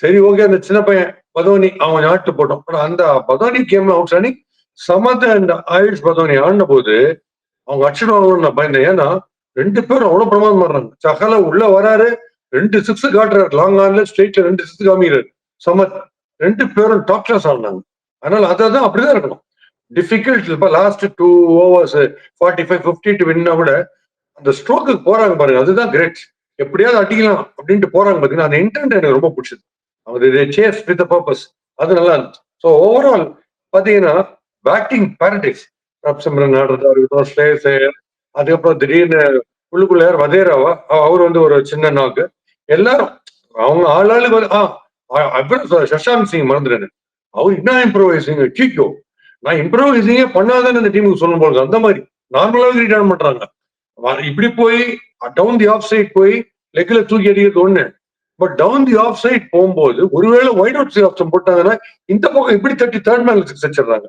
சரி ஓகே, அந்த சின்ன பையன் பதோனி அவன் நாட்டு போட்டோம். ஆனா அந்த Badoni game outstanding. Samad and AYUSH Badoni ஆடின போது அவங்க அடிச்சிடுவாங்கன்னு நான் பயந்தேன். ஏன்னா 2 பேரும் அவ்வளவு பிரமாதம் பண்றாங்க. சகல உள்ள வராரு, 2 சிக்ஸ் காட்டுறாரு, லாங் ஆன்ல ஸ்ட்ரெயிட்ல 2 சிக்ஸ் காமிக்கிறாரு சமத். 2 பேரும் டாப் கிளாஸ் ஆடினாங்க. அதனால அதான் அப்படிதான் இருக்கணும். டிஃபிகல்ட் இப்ப லாஸ்ட் 2 ஓவர்ஸ் 45 50 டு வின்னா கூட அந்த ஸ்ட்ரோக்கு போறாங்க பாருங்க, அதுதான் கிரேட். எப்படியாவது அடிக்கலாம் அப்படின்ட்டு போறாங்க பாத்தீங்கன்னா, அந்த இன்டென்ட் எனக்கு ரொம்ப பிடிச்சது. அவங்க சேஸ் வித் பர்பஸ், அது நல்லா இருந்துச்சு. ஸோ ஓவரால் பாத்தீங்கன்னா பேட்டிங் பாரடைஸ். ரப்சம்ரன் ஆடுறதா இருக்கட்டும், ஸ்ரேயஸ் ஐயர், அதுக்கப்புறம் திடீர்னு உள்ளுக்குள்ள வதேராவா அவர் வந்து ஒரு சின்ன நாக்கு. எல்லாரும் அவங்க ஆளாளுக்கு அப்புறம் சஷாந்த் சிங் மறந்துடுறேன். அவர் என்ன இம்ப்ரோவைசிங் கீக்கோ. நான் இம்ப்ரோவைசிங்கே பண்ணாதான் இந்த டீமுக்கு சொல்லும் போது அந்த மாதிரி நார்மலாவே ரீட் ஆட மாட்டாங்க. இப்படி போய் டவுன் தி ஆஃப் சைட் போய் லெக்ல தூக்கி அடிக்கிறது ஒண்ணு. But down the off side போகும்போது ஒருவேளை வைட் அவுட் ஆப்ஷன் போட்டாங்கன்னா இந்த பக்கம் இப்படி தட்டி தேர்ட் மேன் சிக்ஸ் வச்சிடறாங்க.